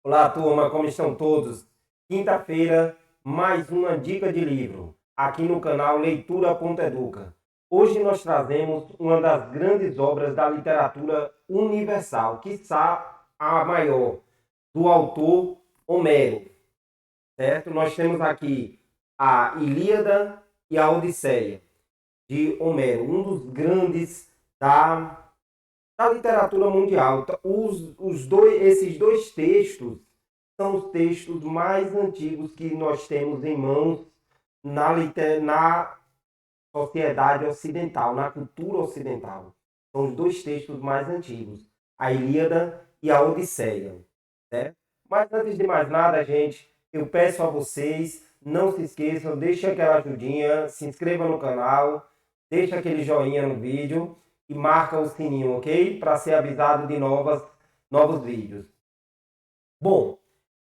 Olá, turma, como estão todos? Quinta-feira, mais uma dica de livro, aqui no canal Leitura.educa. Hoje nós trazemos uma das grandes obras da literatura universal, quiçá a maior, do autor Homero, certo? Nós temos aqui a Ilíada e a Odisseia, de Homero, um dos grandes da literatura mundial. Esses dois textos são os textos mais antigos que nós temos em mãos na sociedade ocidental, na cultura ocidental. São os dois textos mais antigos, a Ilíada e a Odisseia. Né? Mas antes de mais nada, gente, eu peço a vocês, não se esqueçam, deixa aquela ajudinha, se inscreva no canal, deixa aquele joinha no vídeo e marca o sininho, ok? Para ser avisado de novos vídeos. Bom,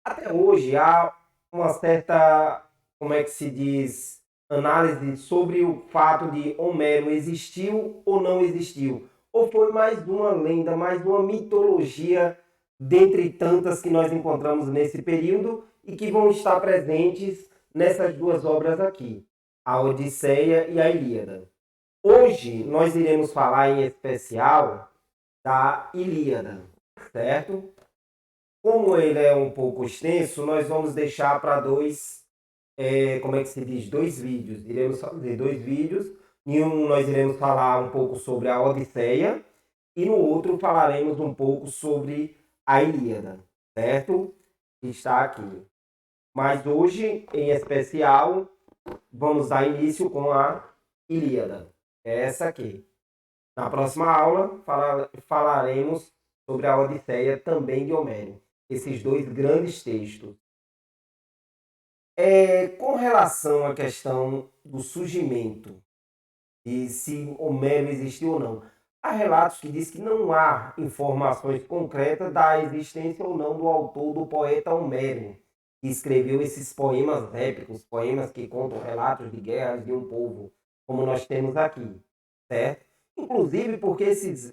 até hoje há uma certa, como é que se diz, análise sobre o fato de Homero existiu ou não existiu. Ou foi mais uma lenda, mais uma mitologia dentre tantas que nós encontramos nesse período e que vão estar presentes nessas duas obras aqui, a Odisseia e a Ilíada. Hoje nós iremos falar em especial da Ilíada, certo? Como ele é um pouco extenso, nós vamos deixar para como é que se diz? Dois vídeos. Iremos fazer dois vídeos. Em um nós iremos falar um pouco sobre a Odisseia e no outro falaremos um pouco sobre a Ilíada, certo? Que está aqui. Mas hoje, em especial, vamos dar início com a Ilíada. Essa aqui. Na próxima aula falaremos sobre a Odisseia também de Homero. Esses dois grandes textos. Com relação à questão do surgimento e se Homero existiu ou não, há relatos que dizem que não há informações concretas da existência ou não do autor, do poeta Homero, que escreveu esses poemas épicos, poemas que contam relatos de guerras de um povo, como nós temos aqui, certo? Inclusive porque essas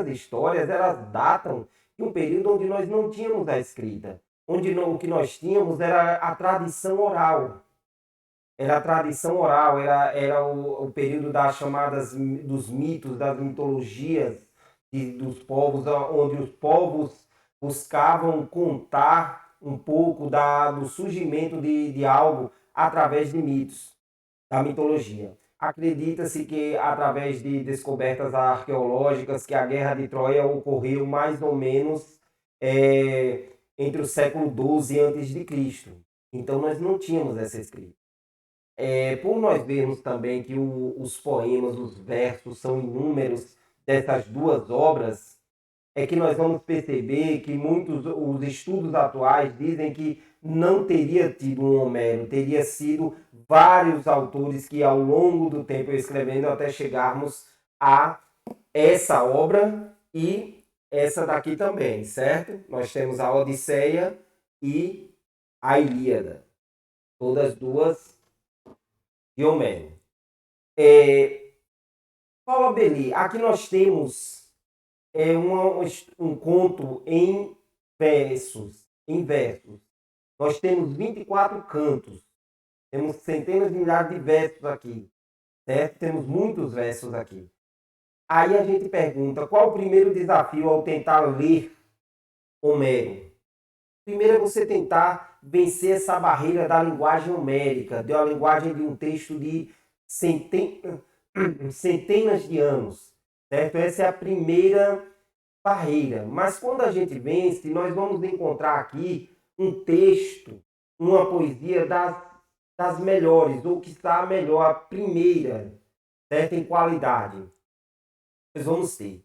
histórias elas datam de um período onde nós não tínhamos a escrita, onde o que nós tínhamos era a tradição oral. Era a tradição oral, era o período das chamadas dos mitos, das mitologias dos povos, onde os povos buscavam contar um pouco do surgimento de algo através de mitos, da mitologia. Acredita-se que, através de descobertas arqueológicas, que a Guerra de Troia ocorreu mais ou menos entre o século XII a.C. Então, nós não tínhamos essa escrita. Por nós vermos também que os poemas, os versos são inúmeros dessas duas obras, é que nós vamos perceber que muitos os estudos atuais dizem que não teria tido um Homero, teria sido vários autores que ao longo do tempo escrevendo até chegarmos a essa obra e essa daqui também, certo? Nós temos a Odisseia e a Ilíada, todas duas de Homero. Paula Beli, aqui nós temos um conto em versos, Nós temos 24 cantos, temos centenas de milhares de versos aqui, certo? Temos muitos versos aqui. Aí a gente pergunta, qual o primeiro desafio ao tentar ler Homero? Primeiro é você tentar vencer essa barreira da linguagem homérica, da linguagem de um texto de centenas de anos, certo? Essa é a primeira barreira. Mas quando a gente vence, nós vamos encontrar aqui um texto, uma poesia das melhores, ou que está a melhor, a primeira, certo? Em qualidade. Nós vamos ter.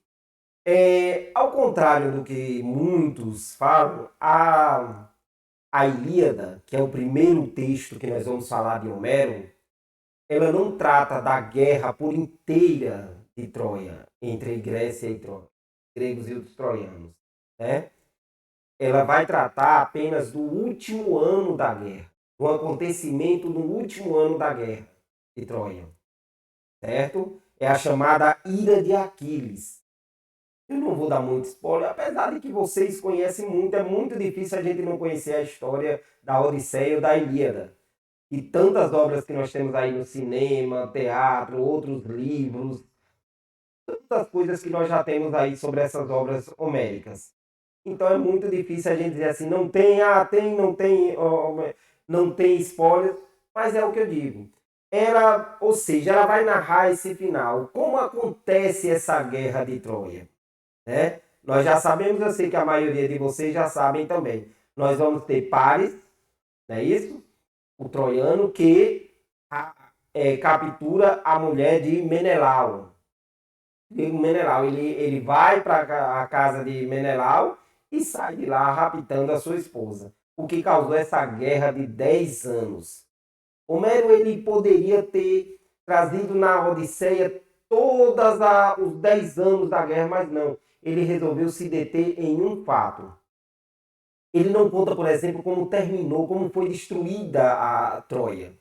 Ao contrário do que muitos falam, a Ilíada, que é o primeiro texto que nós vamos falar de Homero, ela não trata da guerra por inteira de Troia, entre Grécia e Troia, gregos e os troianos, né? Ela vai tratar apenas do último ano da guerra, do acontecimento no último ano da guerra de Troia, certo? É a chamada Ira de Aquiles. Eu não vou dar muito spoiler, apesar de que vocês conhecem muito, é muito difícil a gente não conhecer a história da Odisseia ou da Ilíada. E tantas obras que nós temos aí no cinema, teatro, outros livros, tantas coisas que nós já temos aí sobre essas obras homéricas. Então é muito difícil a gente dizer assim, não tem, tem, não tem, não tem spoiler, mas é o que eu digo. Ela, ou seja, ela vai narrar esse final. Como acontece essa guerra de Troia? Né? Nós já sabemos, eu sei que a maioria de vocês já sabem também. Nós vamos ter Paris, não é isso? O troiano que captura a mulher de Menelau. Menelau, ele vai para a casa de Menelau e sai de lá raptando a sua esposa. O que causou essa guerra de 10 anos. Homero ele poderia ter trazido na Odisseia todos os 10 anos da guerra, mas não. Ele resolveu se deter em um fato. Ele não conta, por exemplo, como terminou, como foi destruída a Troia.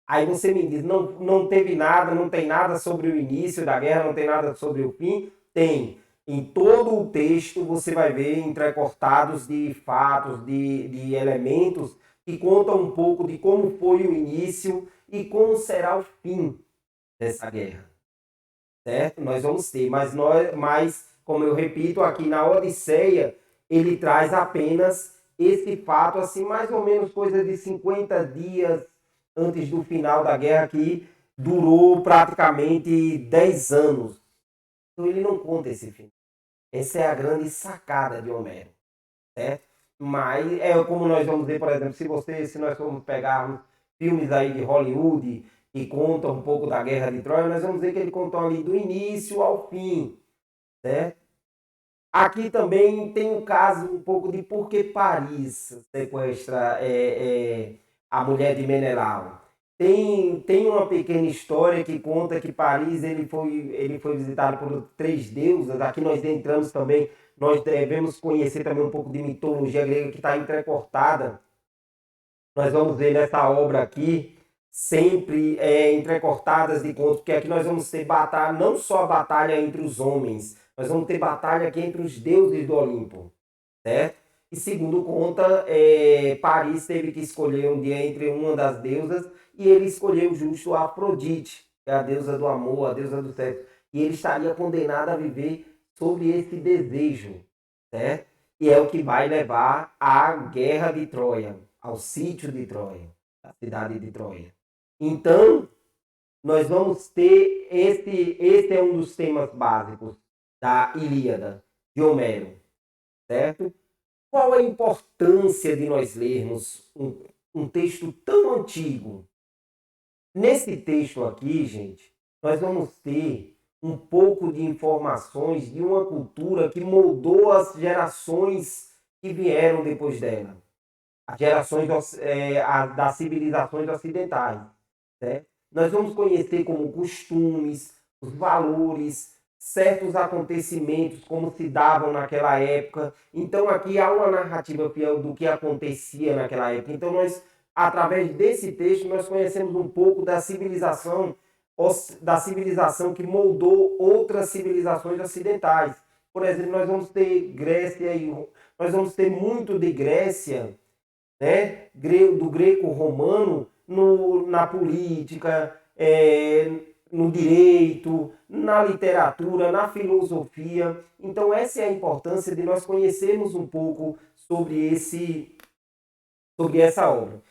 Aí você me diz, não teve nada, não tem nada sobre o início da guerra, não tem nada sobre o fim? Tem. Em todo o texto você vai ver entrecortados de fatos, de elementos que contam um pouco de como foi o início e como será o fim dessa guerra. Certo? Nós vamos ter, mas como eu repito, aqui na Odisseia, ele traz apenas esse fato, assim, mais ou menos coisa de 50 dias antes do final da guerra, que durou praticamente 10 anos. Então ele não conta esse fim. Essa é a grande sacada de Homero. Certo? Mas é como nós vamos ver, por exemplo, se nós formos pegar filmes aí de Hollywood que contam um pouco da Guerra de Troia, nós vamos ver que ele contou ali do início ao fim. Certo? Aqui também tem um caso um pouco de por que Paris sequestra a mulher de Menelau. Tem uma pequena história que conta que Paris ele foi visitado por 3 deusas. Aqui nós entramos também, nós devemos conhecer também um pouco de mitologia grega que está entrecortada. Nós vamos ver nessa obra aqui, sempre entrecortadas de contos, porque aqui nós vamos ter batalha, não só a batalha entre os homens, nós vamos ter batalha aqui entre os deuses do Olimpo, certo? E segundo conta, Paris teve que escolher um dia entre uma das deusas e ele escolheu justo a Afrodite, que é a deusa do amor, a deusa do sexo. E ele estaria condenado a viver sobre esse desejo, certo? E é o que vai levar à guerra de Troia, ao sítio de Troia, a cidade de Troia. Então, nós vamos ter esse é um dos temas básicos da Ilíada de Homero, certo? Qual a importância de nós lermos um texto tão antigo? Nesse texto aqui, gente, nós vamos ter um pouco de informações de uma cultura que moldou as gerações que vieram depois dela. As gerações das civilizações ocidentais. Certo? Nós vamos conhecer como costumes, os valores, certos acontecimentos, como se davam naquela época. Então aqui há uma narrativa fiel do que acontecia naquela época. Então nós, através desse texto, nós conhecemos um pouco da civilização que moldou outras civilizações ocidentais. Por exemplo, nós vamos ter Grécia e nós vamos ter muito de Grécia, né, do greco-romano na política, no direito, na literatura, na filosofia. Então essa é a importância de nós conhecermos um pouco sobre essa obra.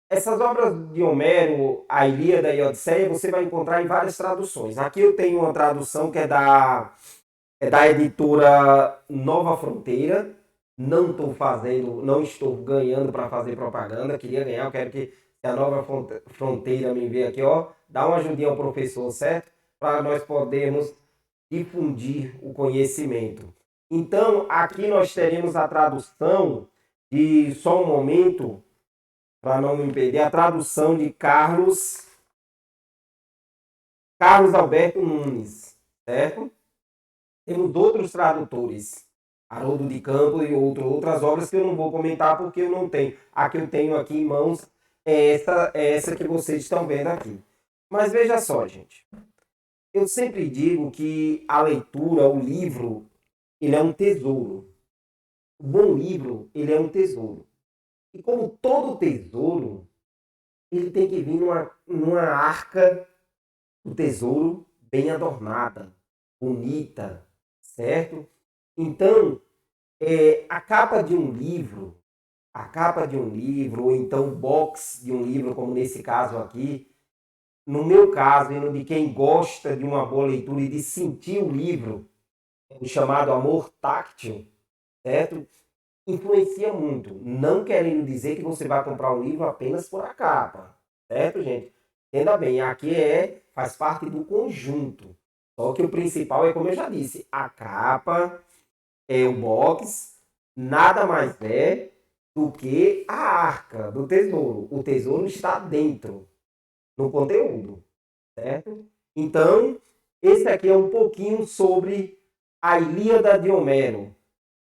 Essas obras de Homero, a Ilíada e a Odisseia, você vai encontrar em várias traduções. Aqui eu tenho uma tradução que é da editora Nova Fronteira. Não estou ganhando para fazer propaganda, queria ganhar, eu quero que a Nova Fronteira me envie aqui, ó, dá uma ajudinha ao professor, certo? Para nós podermos difundir o conhecimento. Então, aqui nós teremos a tradução de, só um momento, para não me perder, a tradução de Carlos Alberto Nunes, certo? Temos outros tradutores, Haroldo de Campos e outras obras que eu não vou comentar porque eu não tenho. A que eu tenho aqui em mãos é essa que vocês estão vendo aqui. Mas veja só, gente. Eu sempre digo que a leitura, o livro, ele é um tesouro. O bom livro, ele é um tesouro. E como todo tesouro, ele tem que vir numa arca do tesouro bem adornada, bonita, certo? Então, a capa de um livro, ou então o box de um livro, como nesse caso aqui, no meu caso e no de quem gosta de uma boa leitura e de sentir o livro, o chamado amor táctil, certo? Influencia muito. Não querendo dizer que você vai comprar o livro apenas por a capa, certo, gente? Entenda bem, aqui faz parte do conjunto. Só que o principal é, como eu já disse, a capa, o box, nada mais é do que a arca do tesouro. O tesouro está dentro, no conteúdo, certo? Então, esse aqui é um pouquinho sobre a Ilíada de Homero.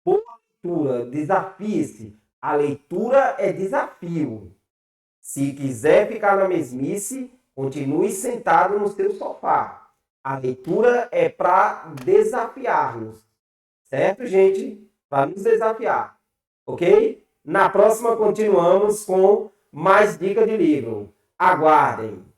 Boa leitura, desafie-se. A leitura é desafio. Se quiser ficar na mesmice, continue sentado no seu sofá. A leitura é para desafiar-nos, certo, gente? Para nos desafiar, ok? Na próxima continuamos com mais dicas de livro. Aguardem!